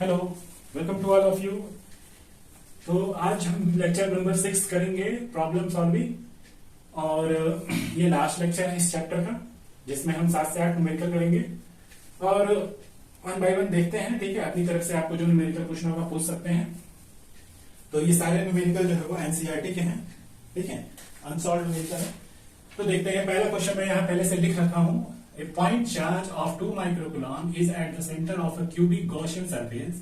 Hello, welcome to all of you. तो आज हम लेक्चर नंबर 6 करेंगे, प्रॉब्लम सॉल्विंग। और ये लास्ट लेक्चर है इस चैप्टर का, जिसमें हम 7 से 8 न्यूमेरिकल करेंगे और वन बाय वन देखते हैं। ठीक है, अपनी तरफ से आपको जो न्यूमेरिकल पूछना होगा पूछ सकते हैं। तो ये सारे न्यूमेरिकल जो है वो एनसीईआरटी के हैं, ठीक है, अनसॉल्व न्यूमेरिकल है। तो देखते हैं, पहला क्वेश्चन मैं यहाँ पहले से लिख रखा हूँ। A point charge of 2 microcoulomb is at the center of a cubic Gaussian surface.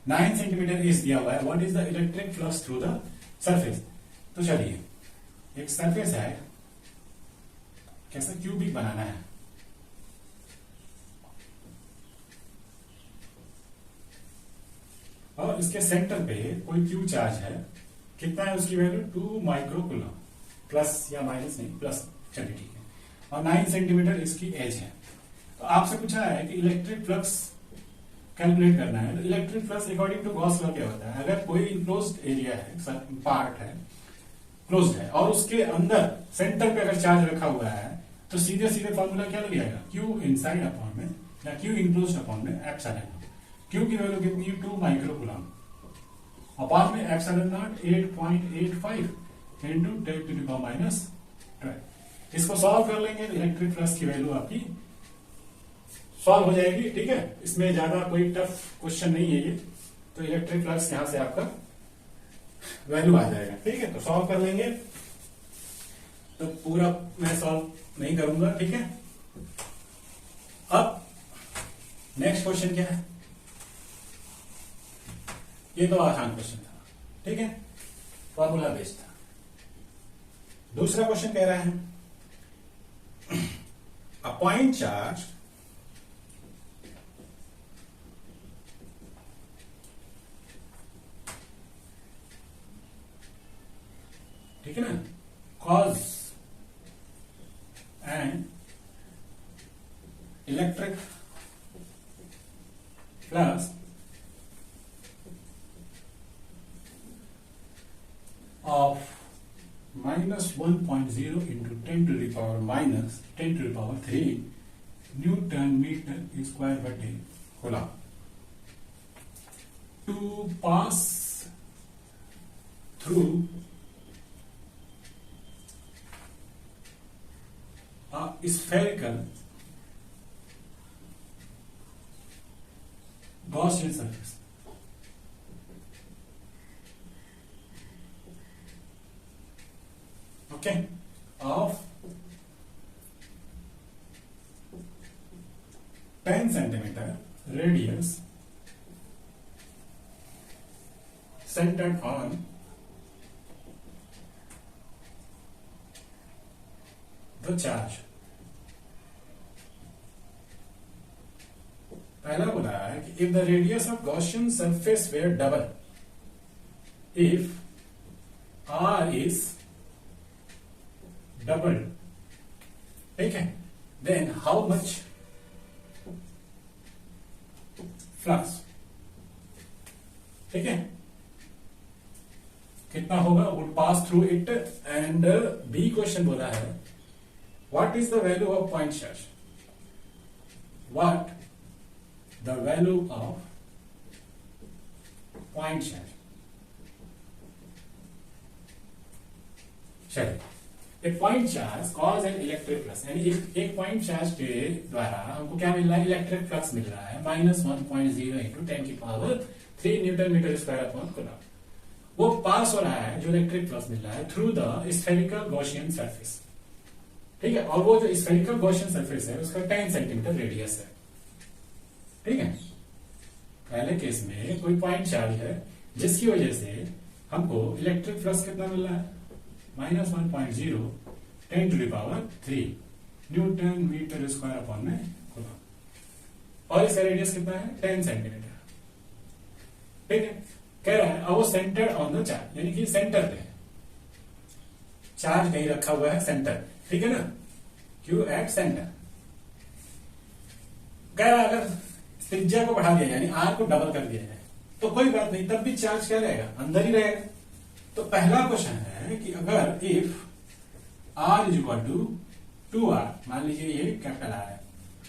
9 centimeter is दिया हुआ है. What is the electric flux through the surface? तो चलिए, एक सरफेस है, कैसा क्यूबिक बनाना है। और इसके सेंटर पे कोई क्यू चार्ज है, कितना है उसकी वैल्यू 2 माइक्रोकूलम, प्लस या माइनस नहीं, प्लस, चलिए ठीक है। और 9 सेंटीमीटर इसकी एज है। तो आपसे पूछा है कि इलेक्ट्रिक फ्लक्स कैलकुलेट करना है। तो electric flux according to Gauss law क्या होता है, अगर कोई इनक्लोज्ड एरिया है, पार्ट है, क्लोज्ड है, और उसके अंदर सेंटर पे अगर चार्ज रखा हुआ है, तो सीधे सीधे फॉर्मूला क्या लग जाएगा, क्यू इनसाइड अपॉन में या क्यू इनक्लोज्ड अपॉन में एप्सिलॉन। क्यू की वैल्यू कितनी है, 2 माइक्रोकूलम अपॉन में एप्सिलॉन नॉट 8.85 इंटू 10⁻⁻12। इसको सॉल्व कर लेंगे, इलेक्ट्रिक फ्लक्स की वैल्यू आपकी सॉल्व हो जाएगी। ठीक है, इसमें ज्यादा कोई टफ क्वेश्चन नहीं है ये। तो इलेक्ट्रिक फ्लक्स यहां से आपका वैल्यू आ जाएगा। ठीक है, तो सॉल्व कर लेंगे। तो पूरा मैं सॉल्व नहीं करूंगा, ठीक है। अब नेक्स्ट क्वेश्चन क्या है, ये तो आसान क्वेश्चन था, ठीक है, फॉर्मूला बेस्ड था। दूसरा क्वेश्चन कह रहा है, a point charge ठीक है ना, cause an electric flux of -1.0 into 10⁻³ newton metre square बटे coulomb to pass through spherical Gaussian surface. Okay, of 10 centimeter radius centered on the charge. पहला बोला है कि if the radius of Gaussian surface were double, if R is double, ठीक है, then how much flux, ठीक है, कितना होगा, would pass through it. and B question बोला है what is the value of point charge, what the value of point charge. चलिए, एक point charge cause an electric flux, यानी एक पॉइंट चार्ज के द्वारा हमको क्या मिल रहा है, इलेक्ट्रिक फ्लक्स मिल रहा है -1.0 into 10⁻³ newton metre square upon coulomb. वो पास हो रहा है, जो इलेक्ट्रिक फ्लक्स मिल रहा है, through the spherical Gaussian surface. ठीक है, और वो जो स्फेरिकल गॉसियन सरफेस है उसका 10 सेंटीमीटर रेडियस है। ठीक है, पहले केस में कोई पॉइंट चार्ज है जिसकी वजह से हमको इलेक्ट्रिक फ्लक्स कितना मिल रहा है, -1.0 10⁻³ न्यूटन मीटर स्क्वायर अपॉन में कूलम, और इसका रेडियस कितना है, 10 सेंटीमीटर। ठीक है, कह रहा है अब वो सेंटर ऑन द चार्ज, यानी कि सेंटर पे चार्ज कहीं रखा हुआ है, सेंटर, ठीक है ना, क्यू एट सेंटर। कह रहा है अगर त्रिज्या को बढ़ा दिया, यानी आर को डबल कर दिया जाए, तो कोई बात नहीं, तब भी चार्ज क्या रहेगा, अंदर ही रहेगा। तो पहला क्वेश्चन है कि अगर if R is equal to 2r, मान लीजिए ये कैपिटल आर है,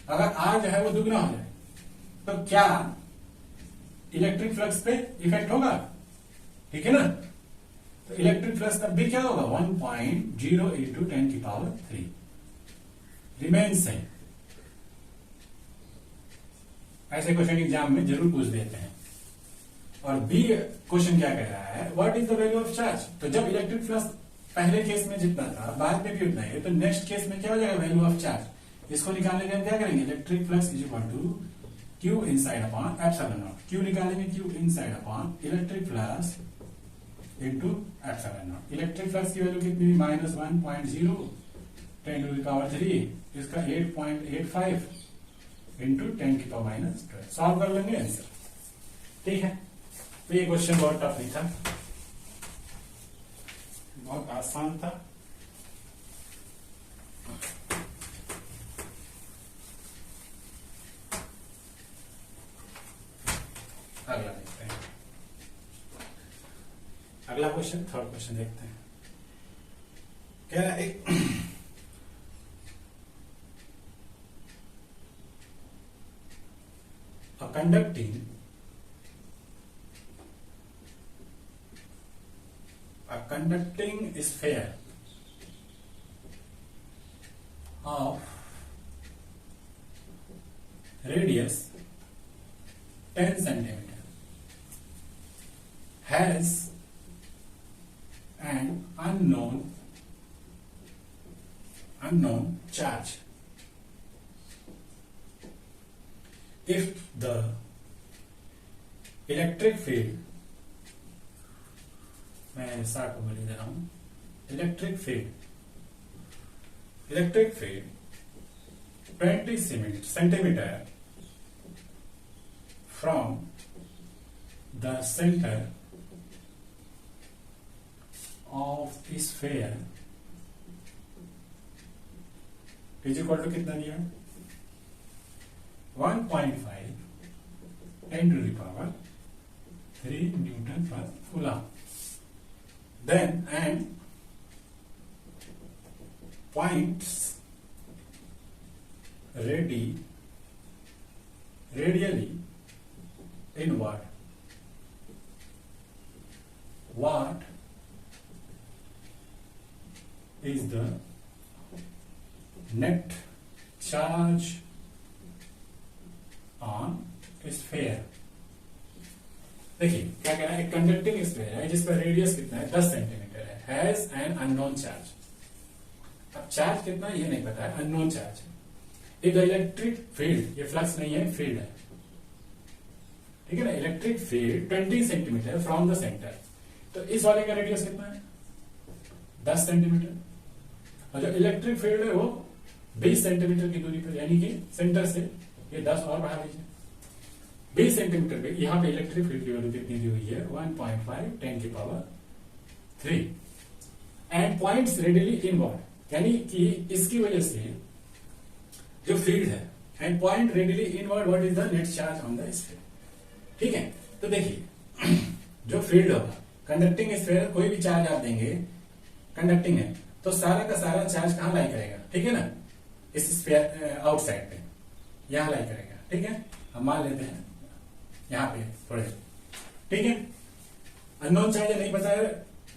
अगर आर जो है वो दुगना हो जाए तो क्या इलेक्ट्रिक फ्लक्स पे इफेक्ट होगा, ठीक है ना। तो इलेक्ट्रिक फ्लक्स तब भी क्या होगा 1.0 इंटू 10⁻³ रिमेन सेम। ऐसे क्वेश्चन एग्जाम में जरूर पूछ देते हैं। और बी क्वेश्चन क्या कह रहा है, what is the value of charge. तो जब इलेक्ट्रिक फ्लक्स पहले केस में जितना था बाद में भी उतना है, तो नेक्स्ट केस में क्या हो जाएगा वैल्यू ऑफ चार्ज। इसको निकालने के लिए हम क्या करेंगे, electric flux is equal to Q inside upon epsilon not. Q निकालेंगे Q inside upon electric flux into epsilon not. Electric flux की वैल्यू कितनी, -1.0 10⁻³ इसका 8.85 इंटू 10⁻⁻12। सॉल्व कर लेंगे आंसर, ठीक है। तो ये क्वेश्चन बहुत टफ नहीं था, बहुत आसान था। अगला देखते हैं, अगला क्वेश्चन, थर्ड क्वेश्चन देखते हैं। कह रहा है a conducting sphere of radius 10 centimeter has an unknown charge. If the electric field, मैं साठ को बोली दे रहा हूं, electric field 20 centimetre from the centre of sphere is equal to कितना दिया 1.5 10⁻³ न्यूटन पर coulomb. Then and points radially inward. What is the net charge on sphere? देखिए क्या कह रहा है, कंडक्टिंग स्फीयर है जिस पर रेडियस कितना है 10 सेंटीमीटर है, हैज एन अननोन चार्ज। अब चार्ज कितना ये नहीं पता है, अननोन चार्ज है। इफ द इलेक्ट्रिक फील्ड, ये फ्लक्स नहीं है फील्ड है, ठीक है ना। Electric field 20 centimetre from the centre, तो इस वाले का रेडियस कितना है 10 सेंटीमीटर, और जो इलेक्ट्रिक फील्ड है वो 20 सेंटीमीटर की दूरी पर, यानी कि सेंटर से ये 10 और बढ़ा लीजिए 20 सेंटीमीटर पे। यहाँ पे इलेक्ट्रिक फील्ड की वैल्यू कितनी दी हुई है 1.5 10⁻³ एंड पॉइंट्स रेडिली इनवर्ड, यानी कि इसकी वजह से जो फील्ड है and point readily inward, what is the net charge on the sphere, ठीक है। तो देखिए जो फील्ड होगा कंडक्टिंग स्फीयर, कोई भी चार्ज आप देंगे कंडक्टिंग है तो सारा का सारा चार्ज कहां लाई करेगा, ठीक है ना, इस स्फीयर आउटसाइड पे यहां लाई करेगा, ठीक है। हम मान लेते हैं यहाँ पे थोड़े, ठीक है। अननोन चार्ज नहीं पता है,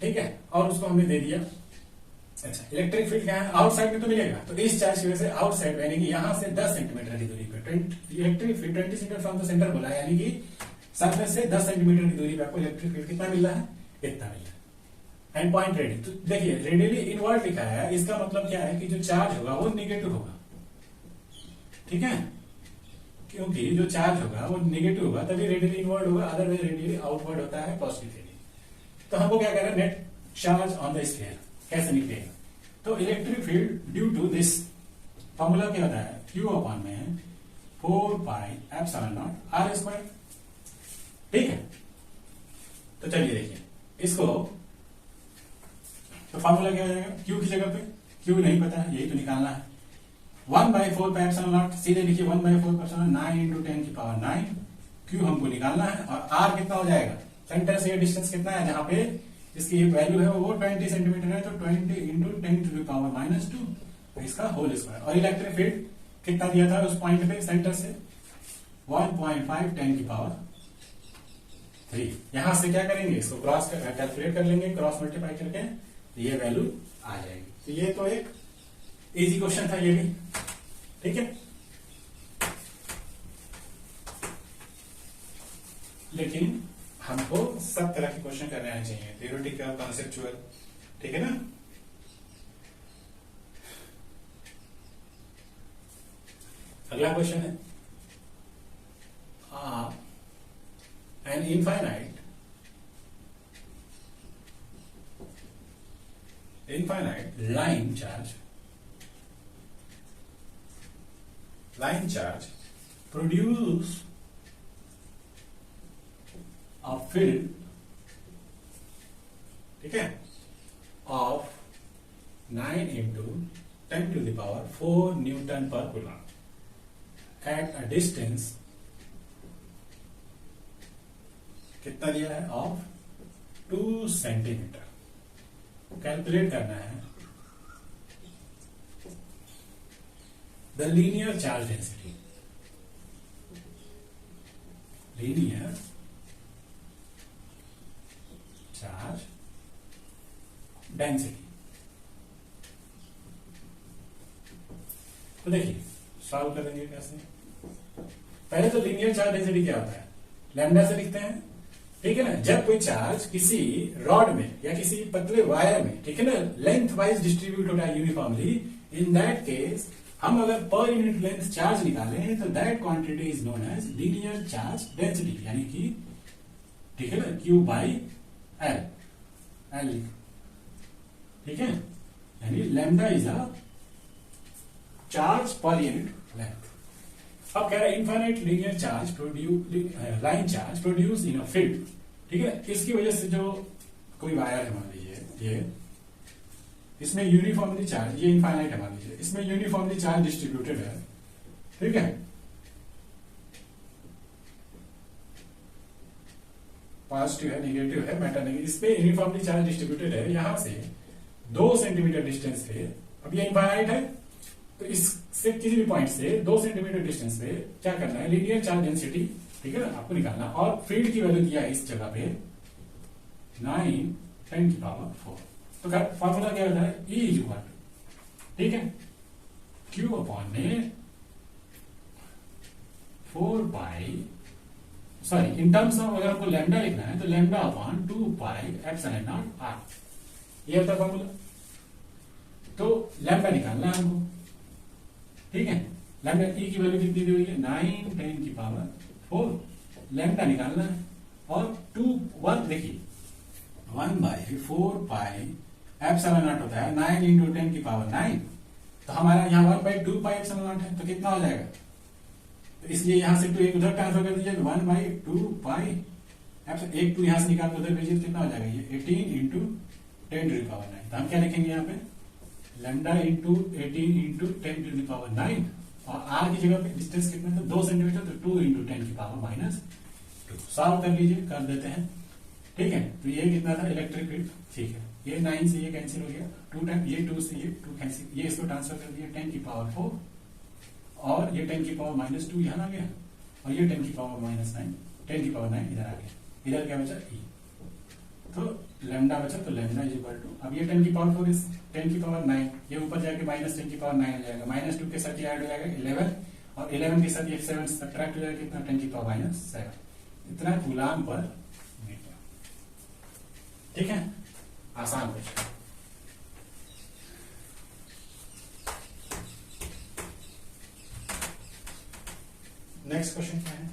ठीक है, और उसको हमने दे दिया। अच्छा, इलेक्ट्रिक फील्ड क्या है आउटसाइड में तो मिलेगा, तो इस चार्ज की वजह से आउटसाइड यानी कि यहां से 10 सेंटीमीटर की दूरी पे electric field 20 centimetre from the centre बोला है, यानी कि सरफेस से 10 सेंटीमीटर की दूरी पे आपको इलेक्ट्रिक फील्ड कितना मिल रहा है, इतना मिल रहा है। एंड पॉइंट रेडी, तो देखिए रेडियली इनवर्ड लिखा है, इसका मतलब क्या है कि जो चार्ज होगा वो निगेटिव होगा, ठीक है, क्योंकि जो चार्ज होगा वो निगेटिव होगा तभी रेडियली इनवर्ड होगा, अदरवाइज रेडियली आउटवर्ड होता है पॉजिटिवली। तो हमको क्या करें, net charge on the sphere कैसे निकलेगा, तो electric field due to this formula क्या होता है, Q अपॉन में 4πε0r², ठीक है। तो चलिए देखिए इसको, तो फॉर्मूला क्या हो जाएगा, Q की जगह पे Q नहीं पता है, यही तो निकालना है, 1/4πε0, सीधे लिखिए 1/4πε0 9 × 10⁹, Q हमको निकालना है, और R कितना हो जाएगा, सेंटर से ये डिस्टेंस कितना है, जहां पे इसकी ये वैल्यू है वो 20 सेंटीमीटर है, तो 20 × 10⁻², इसका होल स्क्वायर। और इलेक्ट्रिक फील्ड कितना दिया था उस पॉइंट पे सेंटर से 1.5 10⁻³ 3। यहां से क्या करेंगे, इसको क्रॉस कैलकुलेट कर लेंगे, क्रॉस मल्टीप्लाई करके ये वैल्यू आ जाएगी। तो ये तो एक इजी क्वेश्चन था ये भी, ठीक है। लेकिन हमको सब तरह के क्वेश्चन करने आने चाहिए, थ्योरेटिकल, कॉन्सेप्चुअल, ठीक है ना। अगला क्वेश्चन है, an infinite line charge produce a field, ठीक है, of 9 into 10 to the power 4 Newton per coulomb at a distance, कितना दिया है, of 2 सेंटीमीटर। कैलकुलेट करना है the linear charge density, linear charge density. तो देखिए सॉल्व करेंगे कैसे। पहले तो लीनियर चार्ज डेंसिटी क्या होता है, लैम्डा से लिखते हैं, ठीक है ना। जब कोई चार्ज किसी रॉड में या किसी पतले वायर में, ठीक है ना, लेंथ वाइज डिस्ट्रीब्यूट होता है यूनिफॉर्मली, इन दैट केस हम अगर पर यूनिट लेंथ चार्ज निकालें तो that quantity is known as linear charge density, यानी कि, ठीक है ना, Q बाई एल, एल, ठीक है, यानी lambda is a charge per unit length. अब कह रहा है infinite linear charge line charge produce in a field, ठीक है। इसकी वजह से जो कोई वायर है, मान लीजिए ये, इसमें यूनिफॉर्मली चार्ज, ये इनफाइनाइट है मान लीजिए, इसमें यूनिफॉर्मली चार्ज डिस्ट्रीब्यूटेड है, ठीक है, पॉजिटिव है, नेगेटिव है, मेटा नेगेटिव, इस पे यूनिफॉर्मली चार्ज डिस्ट्रीब्यूटेड है। यहां से 2 सेंटीमीटर डिस्टेंस पे, अब ये इनफाइनाइट है, तो इससे किसी भी पॉइंट से 2 सेंटीमीटर डिस्टेंस पे क्या करना है, लीनियर चार्ज डेंसिटी, ठीक है ना, आपको निकालना। और फील्ड की वैल्यू दिया है इस जगह पे 9 10 की पावर 4। तो फॉर्मूला क्या होता है, E इज इक्वल टू, ठीक है, Q अपॉन में 4 पाई, सॉरी इन टर्म्स ऑफ अगर आपको लैम्डा लिखना है तो lambda upon 2 pi epsilon not R, ये होता है फॉर्मूला। तो लैम्डा निकालना है हमको, ठीक है। लैम्डा E की वैल्यू कितनी दी हुई है, 9 10 की पावर 4, लैम्डा निकालना है। और 1 देखिए 1/4 पाई एप्सिलॉन नॉट होता है 9 इंटू 10 की पावर 9, तो हमारा यहाँ 1/2 पाई एप्सिलॉन नॉट है, तो कितना हो जाएगा, तो इसलिए यहां से 2 एक उधर ट्रांसफर कर दीजिए, 1/2 पाई एप्सिलॉन, एक 2 यहां से निकाल उधर भेजिए, तो कितना हो जाएगा, ये 18 इंटू 10 टू द पावर 9। तो हम क्या लिखेंगे यहाँ पे, lambda into 18 into 10 to the power 9, और R की जगह पे डिस्टेंस कितना था, 2 सेंटीमीटर, तो 2 इंटू 10 की पावर -2। सॉल्व कर लीजिए, कर देते हैं, ठीक है। तो ये कितना था, इलेक्ट्रिक फील्ड, ठीक है, ये 9 से ये कैंसिल हो गया, 2 टाइम ये 2 से ये 2 कैंसिल, ये इसको ट्रांसफर कर दिया 10 की पावर 4, और ये 10 की पावर -2 यहां आ गया, और ये 10 की पावर -9, 10 की पावर 9 इधर आ गया, इधर क्या बचा, E, तो लैम्डा बचा, तो लैम्डा इज इक्वल टू, अब ये 10 की पावर 4 इज 10 की पावर 9, ये ऊपर जाके -10 की पावर 9 हो जाएगा, -2 के साथ ये ऐड हो जाएगा 11, और 11 के साथ ये 7 सब्ट्रैक्ट हो जाएगा, कितना, 10 की पावर -7, इतना कूलाम पर मीटर, ठीक है। आसान क्वेश्चन। नेक्स्ट क्वेश्चन क्या है,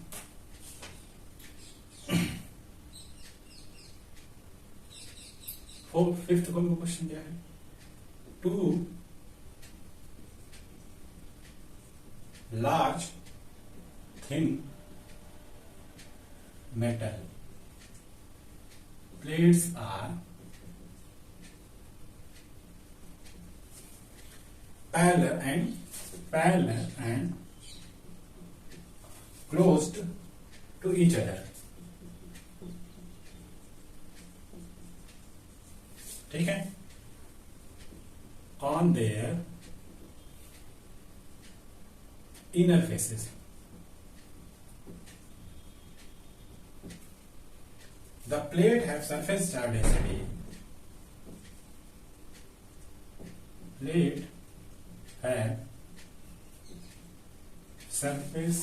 फिफ्थ क्वेश्चन क्या है, 2 large thin metal plates are parallel and closed to each other, ठीक है, on their inner faces, the plate have surface charge density, plate have surface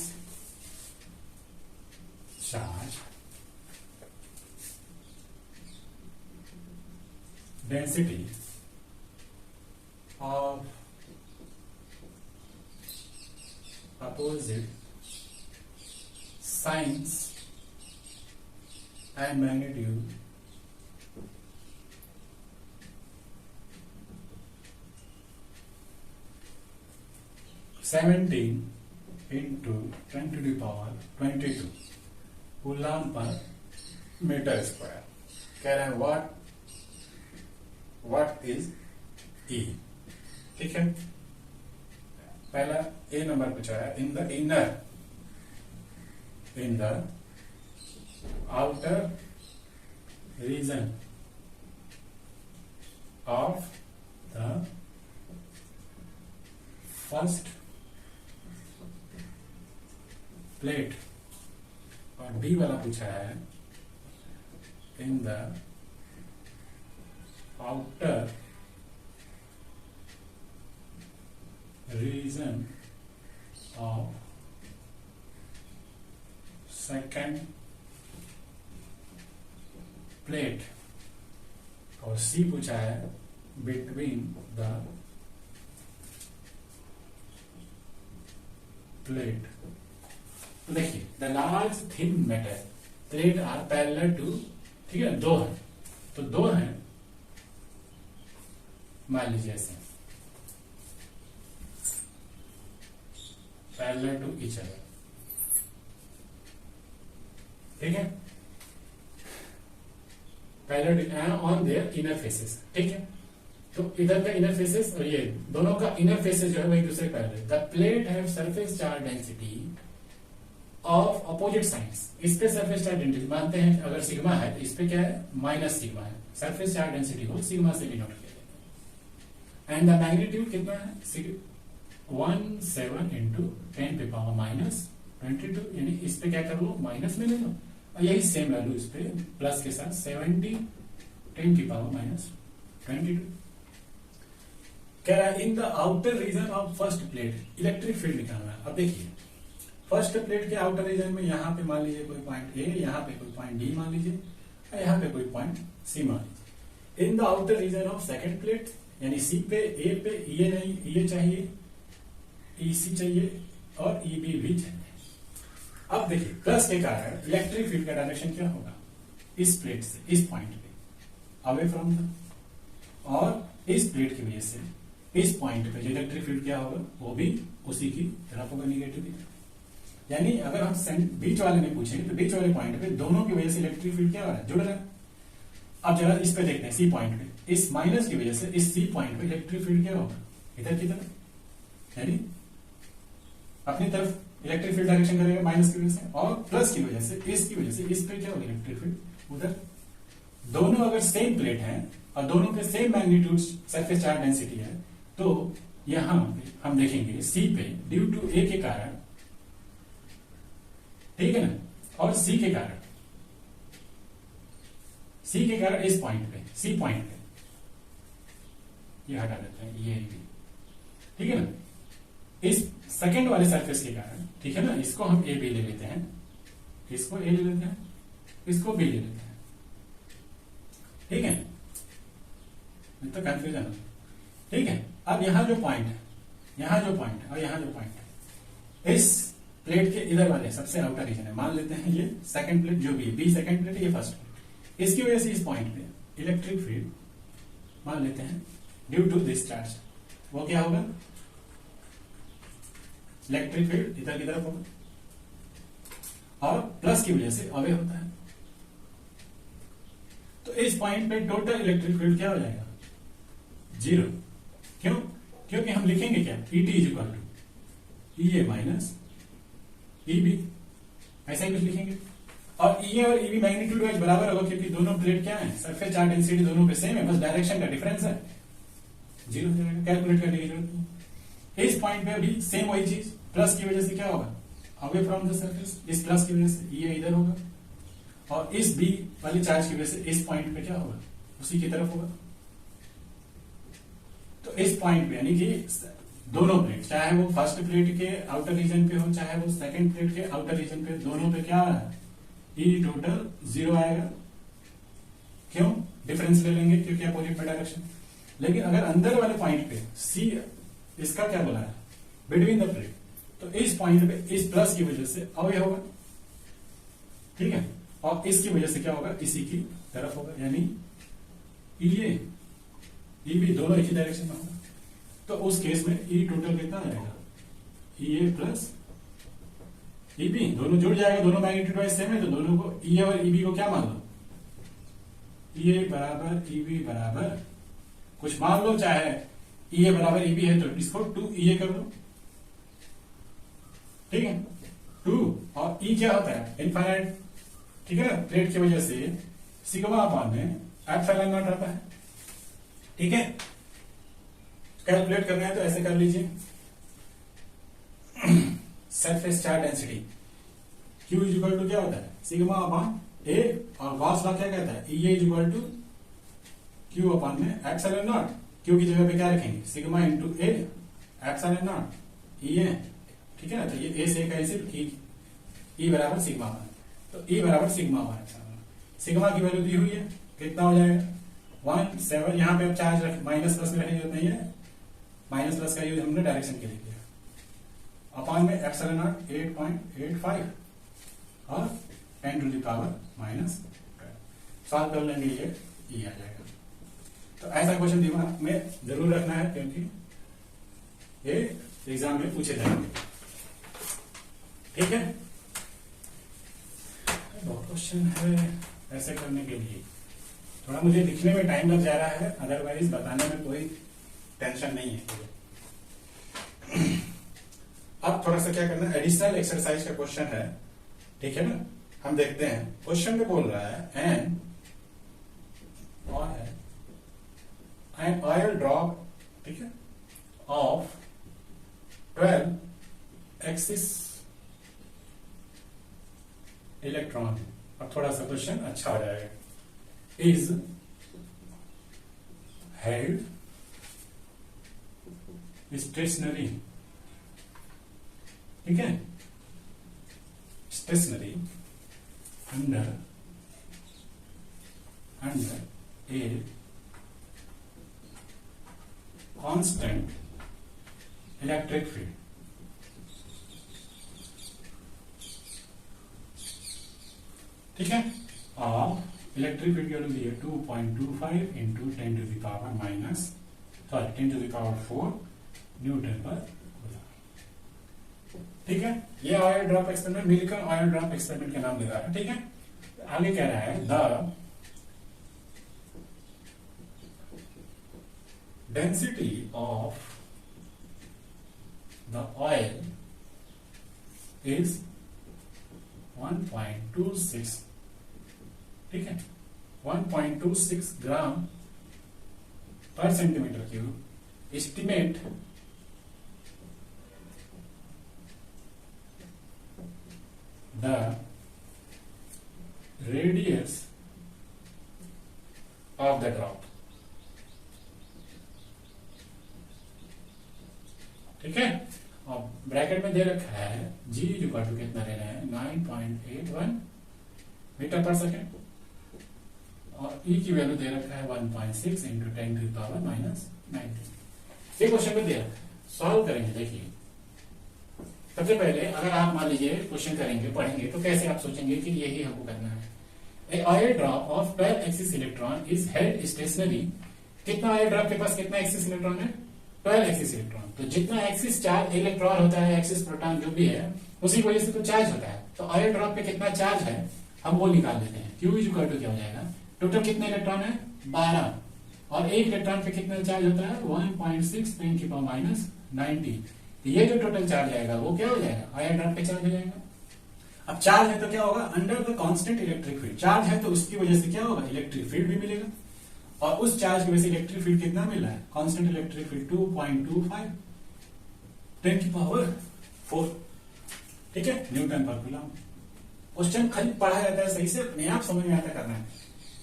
charge density of opposite signs and magnitude (17 into 10 to the power 22 coulomb पर metre square. कह रहे हैं what is ई। ठीक है, पहला ए number पूछा है, in the outer region of the first plate, और डी वाला पूछा है in the outer region of second plate, और सी पूछा है बिटवीन द प्लेट। तो देखिए, the large thin metal plate are parallel to, ठीक है, दो है, तो दो है, मान लीजिए ऐसे पैरेलल टू ईच अदर, ठीक है, parallel on their inner faces. ठीक है, तो इधर का इनर फेसेस और ये दोनों का इनर फेसेस जो है वो एक दूसरे parallel. The plate have surface charge density of opposite sides, इस पे सरफेस चार्ज डेंसिटी मानते हैं, अगर सिग्मा है तो इस पे क्या है, माइनस सिग्मा है, सरफेस चार्ज डेंसिटी को सिग्मा से डिनोट किया जाता है। एंड द मैग्नीट्यूड कितना है, 17 इंटू 10 पे पावर माइनस 22, यानी इस पे क्या कर लो, माइनस में ले लो, और यही सेम वैल्यू इस पे प्लस के साथ 70 10 की पावर माइनस 22। कह रहा है in the outer region of first plate electric field निकालना है। अब देखिए, फर्स्ट प्लेट के आउटर रीजन में यहाँ पे मान लीजिए कोई पॉइंट ए, यहाँ पे कोई पॉइंट डी मान लीजिए, और यहाँ पे कोई पॉइंट सी मान लीजिए। In the outer region of second plate, यानी सी पे, ए पे ये नहीं, ये चाहिए, ई सी चाहिए और ई बी भी चाहिए। अब देखिए, प्लस के कारण इलेक्ट्रिक फील्ड का डायरेक्शन क्या होगा, इस प्लेट से इस पॉइंट पे अवे फ्रॉम द, और इस प्लेट की वजह से इस पॉइंट पे जो इलेक्ट्रिक फील्ड क्या होगा, वो भी उसी की तरफ होगा, निगेटिव की तरफ। यानी अगर हम बीच वाले में पूछेंगे तो बीच वाले पॉइंट पे दोनों की वजह से इलेक्ट्रिक फील्ड क्या हो रहा है, जुड़ रहा है। अब जरा इस पे देखते हैं, सी पॉइंट पे, इस माइनस की वजह से इस सी पॉइंट पे इलेक्ट्रिक फील्ड क्या होगा, इधर की तरफ, यानी अपनी तरफ इलेक्ट्रिक फील्ड डायरेक्शन करेगा माइनस की वजह से, और प्लस की वजह से इस पे क्या होगा, इलेक्ट्रिक फील्ड उधर। दोनों अगर सेम प्लेट है और दोनों के same magnitude surface charge density है, तो यहां पे हम देखेंगे सी पे ड्यू टू ए के कारण, ठीक है ना, और सी के कारण इस पॉइंट पे, सी पॉइंट पे, ये हटा देते हैं, ये भी, ठीक है ना, इस सेकंड वाले सरफेस के कारण, ठीक है ना, इसको हम ए बी ले लेते हैं, इसको ए ले लेते हैं, इसको बी ले लेते हैं, ठीक है, तो कंफ्यूजन हो, ठीक है। अब यहां जो पॉइंट है, और यहां जो पॉइंट है, इस प्लेट के इधर वाले सबसे आउटर रीजन है, मान लेते हैं ये सेकंड प्लेट जो भी है, बी सेकंड प्लेट, ये फर्स्ट प्लेट, इसकी वजह से इस पॉइंट पे इलेक्ट्रिक फील्ड मान लेते हैं ड्यू टू दिस चार्ज, वो क्या होगा, इलेक्ट्रिक फील्ड इधर की तरफ होगा, और प्लस की वजह से अवे होता है, तो इस पॉइंट पे टोटल इलेक्ट्रिक फील्ड क्या हो जाएगा, 0। क्यों, क्योंकि हम लिखेंगे क्या, E T is equal to E A minus E B, ऐसा ही कुछ लिखेंगे, और ई ए और ई बी मैग्नीट्यूड वाइज बराबर होगा, क्योंकि दोनों प्लेट क्या है, सरफेस चार्ज डेंसिटी दोनों पे सेम है, बस डायरेक्शन का डिफरेंस है, 0 हो जाएगा, कैलकुलेट करने की जरूरत नहीं। इस पॉइंट पे भी सेम वही चीज, प्लस की वजह से क्या होगा, अवे फ्रॉम द सरफेस, इस प्लस की वजह से ई ए इधर होगा, और इस बी वाली चार्ज की वजह से इस पॉइंट पे क्या होगा, उसी की तरफ होगा। तो इस पॉइंट पे यानी कि दोनों प्लेट, चाहे वो फर्स्ट प्लेट के आउटर रीजन पे हो चाहे वो सेकंड प्लेट के आउटर रीजन पे, दोनों पे क्या है, ई टोटल 0 आएगा। क्यों, डिफरेंस ले लेंगे क्योंकि अपोजिट में डायरेक्शन। लेकिन अगर अंदर वाले पॉइंट पे सी, इसका क्या बोला है, बिटवीन द प्लेट, तो इस पॉइंट पे इस प्लस की वजह से अवे होगा, ठीक है, और इसकी वजह से क्या होगा, इसी की तरफ होगा, यानी ई भी दोनों एक ही डायरेक्शन में होगा। तो उस केस में ई टोटल कितना आएगा, ई ए प्लस ई बी, दोनों जुड़ जाएगा, दोनों मैग्नीट्यूड वाइज सेम है, तो दोनों को ई ए और ई बी को क्या मान लो, ई ए बराबर ई बी बराबर कुछ मान लो, चाहे ई ए बराबर ई बी है तो इसको 2 ई ए कर लो, ठीक है, 2 और ई क्या होता है, इनफाइनाइट, ठीक है ना, प्लेट की वजह से सिग्मा अपॉन में एप्सिलॉन नॉट आता है, ठीक है। कैलकुलेट करना है तो ऐसे कर लीजिए, surface charge density Q is equal to क्या होता है, सिग्मा अपॉन ए, और गॉस लॉ क्या कहता है, E is equal to Q upon में एप्सिलॉन नॉट, Q की जगह पे क्या रखेंगे, sigma into A epsilon not E A, ठीक है ना। तो ये ए से का सिर्फ ई बराबर सिग्मा वन, तो ई बराबर सिग्मा वन एप्सिलॉन, सिग्मा की वैल्यू दी हुई है, कितना हो जाएगा 1 7, यहाँ पे अब चार्ज रख, माइनस प्लस में रखने की जरूरत नहीं है, माइनस प्लस का यूज हमने डायरेक्शन के लिए किया, अपॉन में एप्सिलॉन नॉट 8.85 और 10 to the power minus, solve कर लेंगे, ये आ जाएगा। तो ऐसा क्वेश्चन दिमाग में जरूर रखना है क्योंकि ये एग्जाम में पूछे जाएंगे, ठीक है। बहुत क्वेश्चन है ऐसे करने के लिए, थोड़ा मुझे लिखने में टाइम लग जा रहा है, अदरवाइज बताने में कोई टेंशन नहीं है। अब थोड़ा सा क्या करना है, एडिशनल एक्सरसाइज का क्वेश्चन है, ठीक है ना, हम देखते हैं। क्वेश्चन में बोल रहा है एन ऑयल ड्रॉप, ठीक है, ऑफ 12 एक्सिस इलेक्ट्रॉन, अब थोड़ा सा क्वेश्चन अच्छा हो जाएगा, इज हेल्ड स्टेशनरी, ठीक है, stationary under a constant electric field, ठीक है, और इलेक्ट्रिक फील्ड की वैल्यू दी है 2.25 into 10 to the power minus 10 to the power 4 newton पर, ठीक है। ये ऑयल ड्रॉप एक्सपेरिमेंट मिलकर ऑयल ड्रॉप एक्सपेरिमेंट के नाम ले रहा है, ठीक है। आगे कह रहा है the density of the oil is 1.26, ठीक है, 1.26 ग्राम पर centimetre cube, estimate the radius of the drop, ठीक है, और ब्रैकेट में दे रखा है G इक्वल टू कितना लेना है 9.81 मीटर पर सेकेंड, और E की वैल्यू दे रखा है 1.6 into 10 to the power minus 19। ये क्वेश्चन में दे रखा है, सॉल्व करेंगे। देखिए सबसे पहले अगर आप मान लीजिए क्वेश्चन करेंगे, पढ़ेंगे, तो कैसे आप सोचेंगे कि यही हमको करना है। A oil drop of 12 excess electron is held stationary, कितना ऑयल ड्रॉप के पास कितना एक्सिस इलेक्ट्रॉन है, 12 एक्सिस इलेक्ट्रॉन, तो जितना एक्सिस चार्ज इलेक्ट्रॉन होता है, एक्सिस प्रोटॉन जो भी है, उसी की वजह से तो चार्ज होता है, तो ऑयल ड्रॉप पे कितना चार्ज है हम वो निकाल देते हैं। Q इज इक्वल टू क्या हो जाएगा, टोटल कितने इलेक्ट्रॉन है 12, और एक इलेक्ट्रॉन पे कितना चार्ज होता है 1.6 10 की पावर माइनस 90, ये जो टोटल चार्ज आएगा वो क्या हो जाएगा, ऑयल ड्रॉप पे चार्ज हो जाएगा। अब चार्ज है तो क्या होगा, under the constant electric field, charge है तो उसकी वजह से क्या होगा, इलेक्ट्रिक फील्ड भी मिलेगा, और उस चार्ज की वजह से इलेक्ट्रिक फील्ड कितना मिला है, कांस्टेंट इलेक्ट्रिक फील्ड 2.25 10 की पावर 4, ठीक है, न्यूटन पर कूलम। क्वेश्चन खाली पढ़ा जाता है सही से, अपने आप समझ में आता करना है।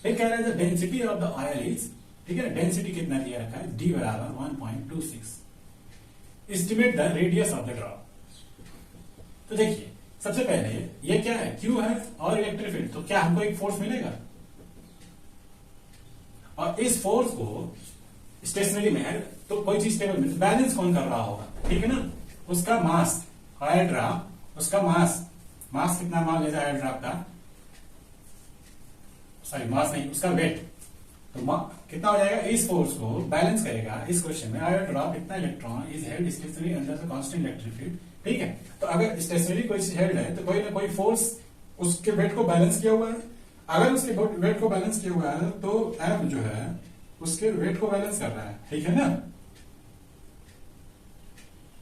फिर कह रहा है density of the oil is, ठीक है, डेंसिटी कितना दिया रखा है, डी बराबर 1.26। Estimate the radius of the drop. तो देखिए सबसे पहले ये क्या है, क्यू है और इलेक्ट्रिक फील्ड, तो क्या हमको एक फोर्स मिलेगा, और इस फोर्स को स्टेशनरी में है तो कोई चीज टेबल में बैलेंस कौन कर रहा होगा, ठीक है ना, उसका मास, ऑयल ड्रॉप, उसका मास कितना मान लेता है ऑयल ड्रॉप का, सॉरी मास नहीं, उसका वेट, तो कितना हो जाएगा, इस फोर्स को बैलेंस करेगा। इस क्वेश्चन में ऑयल ड्रॉप इतना electron is held stationary under the constant electric field, ठीक है। तो अगर स्टेशनरी कोई हेल्ड है तो कोई ना कोई फोर्स उसके वेट को बैलेंस किया हुआ है। अगर उसके वेट को बैलेंस किया हुआ है तो एफ जो है उसके वेट को बैलेंस कर रहा है, ठीक है ना,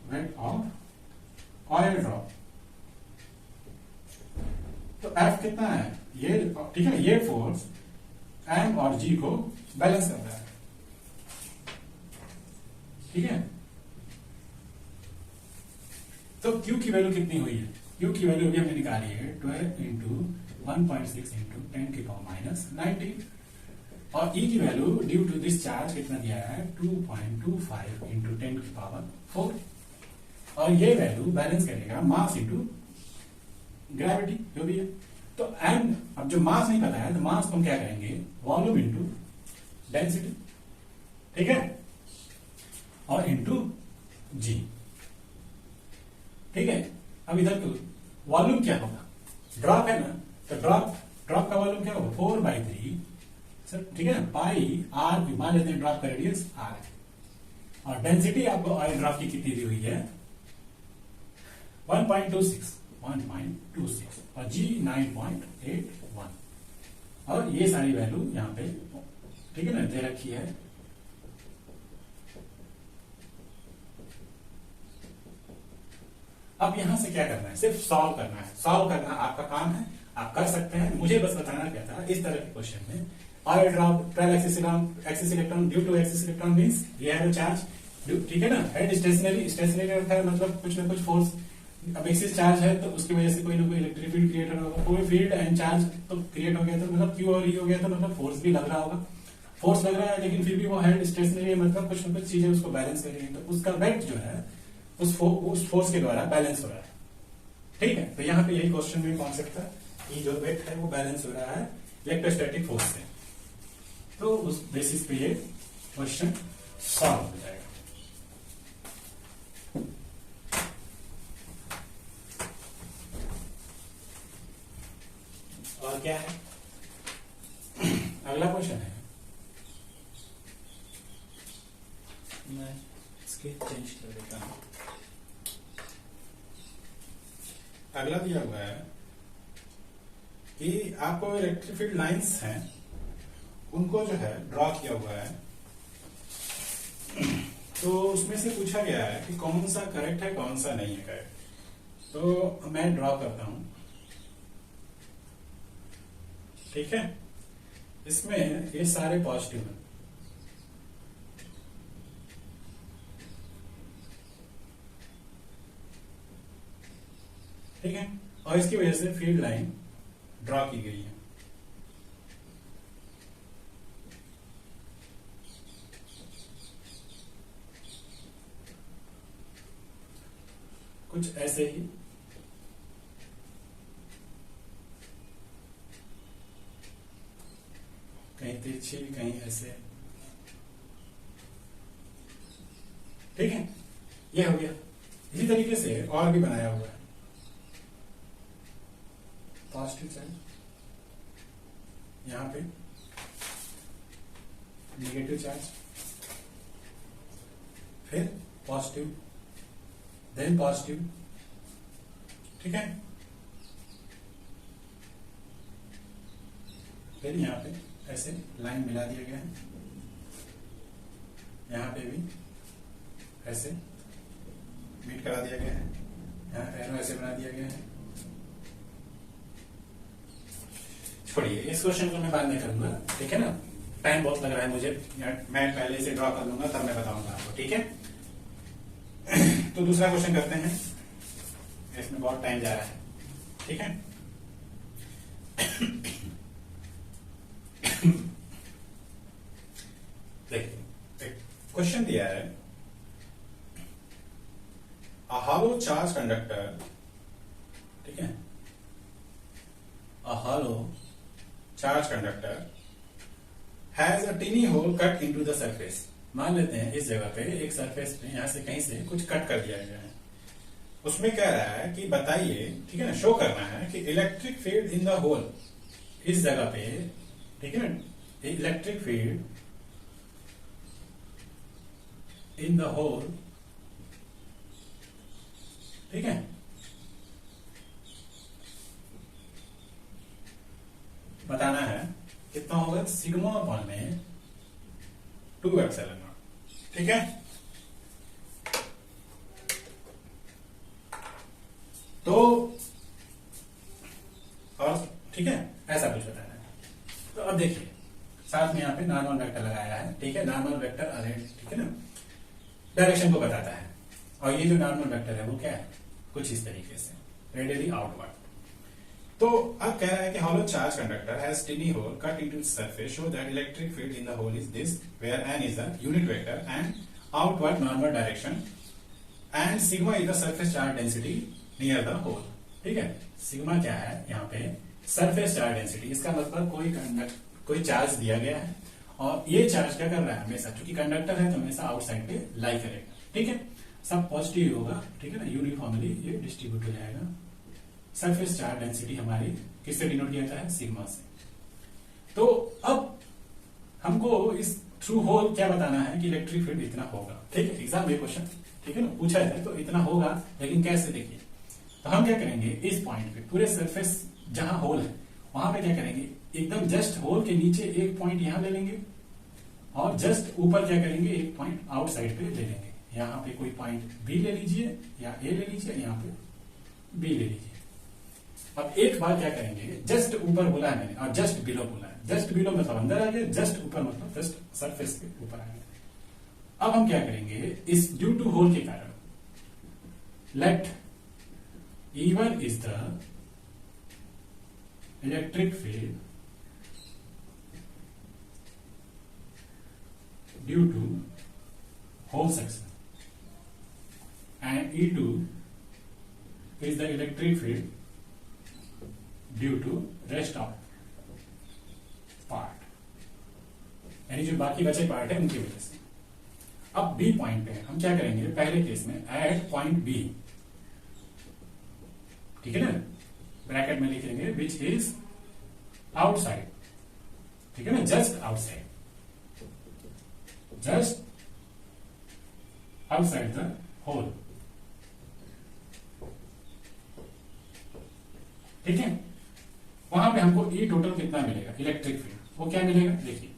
वेट ऑफ ऑयल ड्रॉप। तो एफ कितना है ये, ठीक है, ये फोर्स एम और जी को बैलेंस कर रहा है, ठीक है। तो Q की वैल्यू कितनी हुई है, Q की वैल्यू भी हमने निकाली है 12 इंटू 1.6 इंटू 10 की पावर माइनस 90, और E की value due to this charge कितना दिया है 2.25 इंटू 10 की पावर 4, और ये वैल्यू बैलेंस करेगा मास इंटू ग्रेविटी जो भी है। तो एम, अब जो मास नहीं पता है तो मास को हम क्या करेंगे, वॉल्यूम इंटू डेंसिटी, ठीक है, और इंटू जी, ठीक है। अब इधर वॉल्यूम क्या होगा, ड्रॉप है ना, तो ड्रॉप का वॉल्यूम क्या होगा 4/3 सर, ठीक है ना, पाई आर की, मान लेते हैं ड्रॉप का रेडियस आर है, और डेंसिटी आपको ऑयल ड्रॉप की कितनी दी हुई है 1.26 और जी 9.81, और ये सारी वैल्यू यहाँ पे, ठीक है ना, दे रखी है। अब यहां से क्या करना है, सिर्फ सॉल्व करना है, सॉल्व करना आपका काम है, आप कर सकते हैं। मुझे बस बताना क्या था, इस तरह के क्वेश्चन में oil drop 12 excess electron due to excess electron means ये है चार्ज, ठीक है ना, हेड स्टेशनरी रखा है, मतलब कुछ ना कुछ फोर्स, अब एक्सिस चार्ज है तो उसकी वजह से कोई ना कोई इलेक्ट्रिक फील्ड क्रिएट होगा, कोई फील्ड एंड चार्ज तो क्रिएट हो गया, तो मतलब क्यू और ई हो गया, तो मतलब फोर्स भी लग रहा होगा, फोर्स लग रहा है, लेकिन फिर भी वो हेड स्टेशनरी है, मतलब कुछ ना कुछ चीजें उसको बैलेंस कर रही है, तो उसका वेट जो है उस फोर्स के द्वारा बैलेंस हो रहा है, ठीक है। तो यहाँ पे यही क्वेश्चन में कॉन्सेप्ट था कि जो वेट है वो बैलेंस हो रहा है इलेक्ट्रोस्टैटिक फोर्स से, तो उस बेसिस पे ये क्वेश्चन सॉल्व हो जाएगा। और क्या है, अगला क्वेश्चन है, मैं इसके चेंज कर देता हूं। अगला दिया हुआ है कि आपको इलेक्ट्रिक फील्ड लाइंस हैं, उनको जो है ड्रॉ किया हुआ है, तो उसमें से पूछा गया है कि कौन सा करेक्ट है कौन सा नहीं है करेक्ट, तो मैं ड्रॉ करता हूं, ठीक है। इसमें ये सारे पॉजिटिव हैं, ठीक है, और इसकी वजह से फील्ड लाइन ड्रॉ की गई है। कुछ ऐसे ही कहीं तिरछी कहीं ऐसे, ठीक है, ये हो गया। इसी तरीके से और भी बनाया हुआ है, पॉजिटिव साइड यहां पे, नेगेटिव चार्ज, फिर पॉजिटिव, देन पॉजिटिव, ठीक है, फिर यहां पे ऐसे लाइन मिला दिया गया है, यहां पे भी ऐसे मीट करा दिया गया है, यहाँ एरो ऐसे बना दिया गया है। छोड़िए इस क्वेश्चन को मैं बाद में करूंगा, ठीक है ना, टाइम बहुत लग रहा है मुझे, मैं पहले से ड्रॉ कर लूंगा तब मैं बताऊंगा आपको, ठीक है। तो दूसरा क्वेश्चन करते हैं, इसमें बहुत टाइम जा रहा है, ठीक है। देखिए क्वेश्चन दिया है, अ hollow charge conductor, ठीक है, a hollow charge conductor has a tiny hole cut into the surface। मान लेते हैं इस जगह पे एक सरफेस पे यहां से कहीं से कुछ कट कर दिया गया है। उसमें कह रहा है कि बताइए, ठीक है ना, शो करना है कि electric field in the hole, इस जगह पे, ठीक है ना, electric field in the hole, ठीक है, बताना है कितना होगा, सिग्मा अपॉन में 2 एप्सिलॉन नॉट, ठीक है। तो और ठीक है, ऐसा कुछ बताना है। तो अब देखिए साथ में यहां पे नॉर्मल वेक्टर लगाया है, ठीक है, नॉर्मल वेक्टर अरेंज, ठीक है ना, डायरेक्शन को बताता है। और ये जो नॉर्मल वेक्टर है वो क्या है, कुछ इस तरीके से रेडियली आउटवर्ड। तो अब कह रहा है कि hollow charge conductor has tiny hole cut into its surface, show that electric field in the hole is this, where n is the unit vector and outward normal direction and sigma is the surface charge density near the hole। ठीक है, sigma क्या है यहाँ पे, surface charge density. इसका मतलब कोई charge दिया गया है और ये चार्ज क्या कर रहा है, हमेशा चूंकि कंडक्टर है तो हमेशा आउटसाइड पे लाई करेगा, ठीक है, सब पॉजिटिव होगा, ठीक है ना, यूनिफॉर्मली ये डिस्ट्रीब्यूट हो जाएगा। सरफेस चार्ज डेंसिटी हमारी किससे डिनोट किया जाता है, सिग्मा से। तो अब हमको इस थ्रू होल क्या बताना है कि इलेक्ट्रिक फील्ड इतना होगा, ठीक है, एग्जाम में क्वेश्चन, ठीक है ना, पूछा है तो इतना होगा, लेकिन कैसे, देखिए। तो हम क्या करेंगे, इस पॉइंट पे पूरे सरफेस जहां होल है वहां पे क्या करेंगे, एकदम जस्ट होल के नीचे एक पॉइंट यहां ले लेंगे और जस्ट ऊपर क्या करेंगे, एक पॉइंट आउटसाइड पे ले लेंगे। यहाँ पे कोई पॉइंट बी ले लीजिए या ए ले लीजिए, यहाँ पे बी ले लीजिए। अब एक बार क्या करेंगे, जस्ट ऊपर बोला है मैंने और जस्ट बिलो बोला है, जस्ट बिलो मतलब अंदर आ गए, जस्ट ऊपर मतलब जस्ट सरफेस के ऊपर आ गए। अब हम क्या करेंगे, इस ड्यू टू होल के कारण let E1 is the electric field due to hole section and E2 is the electric field due to rest of part, यानी जो बाकी बचे पार्ट है उनकी वजह से। अब बी पॉइंट पे हम क्या करेंगे, पहले केस में एट पॉइंट बी, ठीक है ना, ब्रैकेट में लिख लेंगे विच इज आउटसाइड, ठीक है ना, just outside, just outside the hole, ठीक है। वहां पे हमको ई टोटल कितना मिलेगा, इलेक्ट्रिक फील्ड, वो क्या मिलेगा, देखिए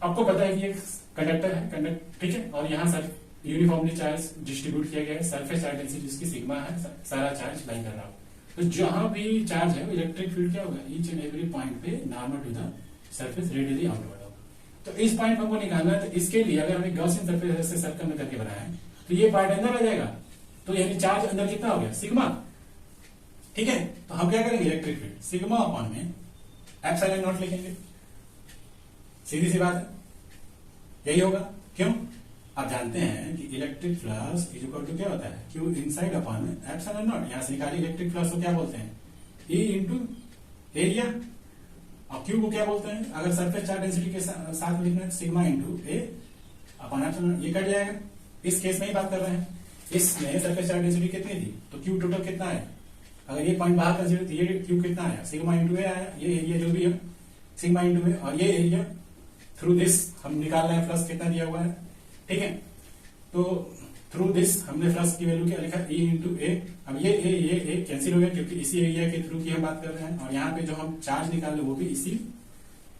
आपको पता है कि एक कंडक्टर है, ठीक है, और यहां सर यूनिफॉर्मली चार्ज डिस्ट्रीब्यूट किया गया है, सरफेस चार्ज डेंसिटी जिसकी सिग्मा है, सारा चार्ज लाई कर रहा हो, तो जहां भी चार्ज है इलेक्ट्रिक फील्ड क्या होगा, ईच एंड एवरी पॉइंट पे normal to the surface radially outward होगा। तो इस पॉइंट हमको निकालना है, तो इसके लिए अगर हमें गॉसियन सरफेस से सर्कल में करके बनाया है तो ये पार्ट अंदर आ जाएगा, तो यानी चार्ज अंदर कितना हो गया, सिग्मा, ठीक है। तो हम क्या करेंगे, इलेक्ट्रिक फील्ड सिग्मा अपॉन में एप्सिलॉन नॉट लिखेंगे, सीधी सी बात है, यही होगा। क्यों, आप जानते हैं कि electric flux is equal to क्या होता है, क्यू इनसाइड अपॉन में एप्सिलॉन नॉट। यहां से निकालिए इलेक्ट्रिक फ्लक्स को क्या बोलते हैं, ई इंटू एरिया, और क्यू को क्या बोलते हैं, अगर सरफेस चार्ज डेंसिटी के साथ लिखना है, सिग्मा इंटू ए अपॉन एप्सिलॉन, ये कट जाएगा। इस केस में ही बात कर रहे हैं, इसमें सरफेस चार्ज डेंसिटी कितनी थी, तो क्यू टोटल कितना है, अगर ये पॉइंट बाहर कंसीडर, तो ये क्यू कितना आया, सिग्मा इंटू ए आया, ये एरिया जो भी है सिग्मा इंटू ए, और ये एरिया थ्रू दिस हम निकाल रहे हैं, फ्लक्स कितना दिया हुआ है, ठीक है। तो थ्रू दिस हमने फ्लक्स की वैल्यू क्या लिखा, ई इंटू ए। अब ये ए कैंसिल हो गया क्योंकि इसी एरिया के थ्रू की हम बात कर रहे हैं, और यहाँ पे जो हम चार्ज निकाले वो भी इसी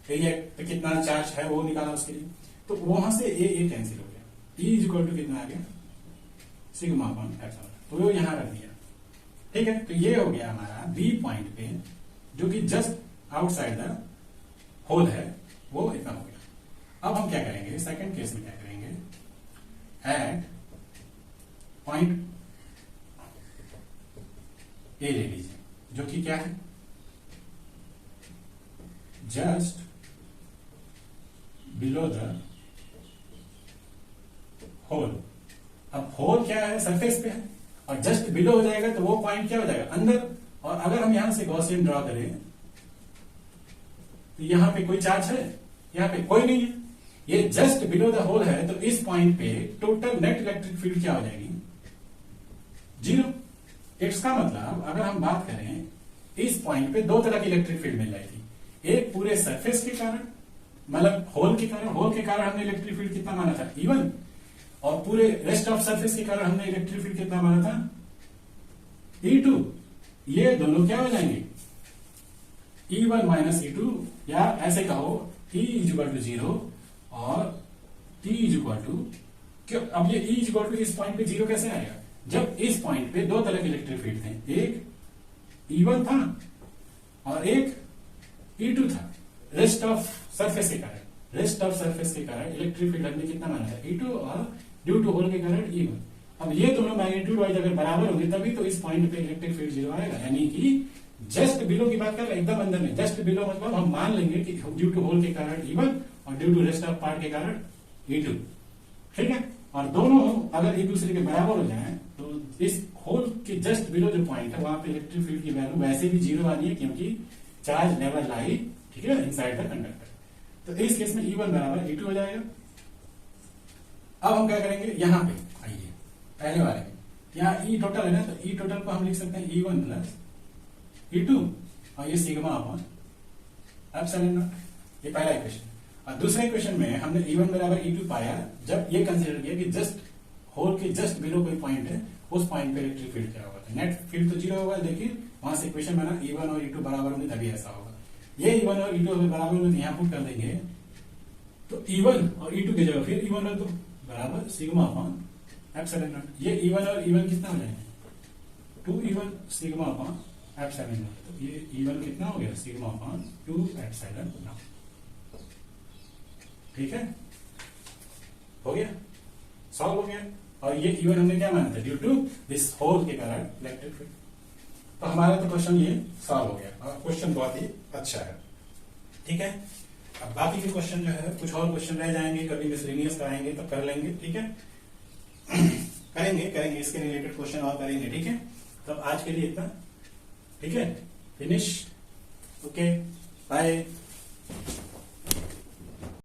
एरिया पे कितना चार्ज है वो निकाला उसके लिए, तो वहां से ए कैंसिल हो गया, ई इज इक्वल टू कितना आ गया, सिग्मा अपॉन एप्सिलॉन, तो वो यहां रख दिया, ठीक है। तो ये हो गया हमारा बी पॉइंट पे जो कि जस्ट आउटसाइड द होल है, वो इतना हो गया। अब हम क्या करेंगे, सेकंड केस में क्या करेंगे, एट पॉइंट ए ले लीजिए जो कि क्या है, जस्ट बिलो द होल। अब होल क्या है, सरफेस पे है, और जस्ट बिलो हो जाएगा तो वो पॉइंट क्या हो जाएगा, अंदर। और अगर हम यहां से गॉसियन ड्रॉ करें तो यहां पे कोई चार्ज है, यहां पे कोई नहीं है, ये जस्ट बिलो द होल है, तो इस पॉइंट पे टोटल नेट इलेक्ट्रिक फील्ड क्या हो जाएगी, 0। इसका मतलब अगर हम बात करें, इस पॉइंट पे दो तरह की इलेक्ट्रिक फील्ड मिल रही थी, एक पूरे सरफेस के कारण, मतलब होल के कारण, होल के कारण हमने इलेक्ट्रिक फील्ड कितना माना था, E1, और पूरे रेस्ट ऑफ सरफेस के कारण हमने इलेक्ट्रिक फील्ड कितना माना था, E2। ये दोनों क्या हो जाएंगे, E1 माइनस E2, या ऐसे कहो E इक्वल टू 0 और T इक्वल टू, क्यों अब ये E इक्वल टू इस पॉइंट पे 0 कैसे आएगा, जब इस पॉइंट पे दो तरह के इलेक्ट्रिक फील्ड थे, एक E1 था और एक E2 था, रेस्ट ऑफ सरफेस के कारण। रेस्ट ऑफ सरफेस के कारण इलेक्ट्रिक फील्ड हमने कितना माना था, E2, और ड्यू टू होल के कारण E1। अब ये दोनों मैग्नीट्यूड वाइज अगर बराबर होंगे तभी तो इस पॉइंट पे इलेक्ट्रिक फील्ड 0 आएगा, यानी कि जस्ट बिलो की बात कर रहे हैं, एकदम अंदर में, जस्ट बिलो मतलब हम मान लेंगे कि ड्यू टू होल के कारण E1 और due to rest of part के कारण E2, ठीक है। और दोनों अगर एक दूसरे के बराबर हो जाएं तो इस होल के जस्ट बिलो जो पॉइंट है वहां पे इलेक्ट्रिक फील्ड की वैल्यू वैसे भी 0 आनी है, क्योंकि चार्ज नेवर लाई, ठीक है, इनसाइड द कंडक्टर। तो इस केस में E1 बराबर E2 हो जाएगा। अब हम क्या करेंगे, यहां पे आइए पहले वाले में, यहाँ E टोटल है ना, तो E टोटल को हम लिख सकते हैं E1 प्लस E2, और ये सिग्मा अपॉन एप्सिलॉन नॉट। ये पहला इक्वेशन। और दूसरे इक्वेशन में हमने E1 बराबर E2 पाया जब ये कंसीडर किया कि जस्ट होल के जस्ट बिलो कोई पॉइंट है, उस पॉइंट पे इलेक्ट्रिक फील्ड क्या होगा, नेट फील्ड तो 0 होगा, देखिए वहां से इक्वेशन बना E1 और E2 बराबर होंगे तभी ऐसा होगा। ये E1 और E2 अगर बराबर होंगे तो यहाँ पुट कर देंगे, तो E1 और E2 की जगह फिर E1 और 2 बराबर सिग्मा अपॉन एप्सिलॉन नॉट। ये E1 और E1 कितना हो जाएंगे, 2E1 sigma upon epsilon not. तो ये E1 कितना हो गया, सिग्मा अपॉन 2 एप्सिलॉन नॉट, ठीक है, हो गया, सॉल्व हो गया। और ये E1 हमने क्या माना था, ड्यू टू दिस होल के कारण इलेक्ट्रिक फील्ड। तो हमारा तो क्वेश्चन ये सॉल्व हो गया, और क्वेश्चन बहुत ही अच्छा है, ठीक है। अब बाकी के क्वेश्चन जो है, कुछ और क्वेश्चन रह जाएंगे, कभी मिसलेनियस कराएंगे तो कर लेंगे, ठीक है, करेंगे इसके रिलेटेड क्वेश्चन और करेंगे, ठीक है। तो आज के लिए इतना, ठीक है, फिनिश, ओके, बाय।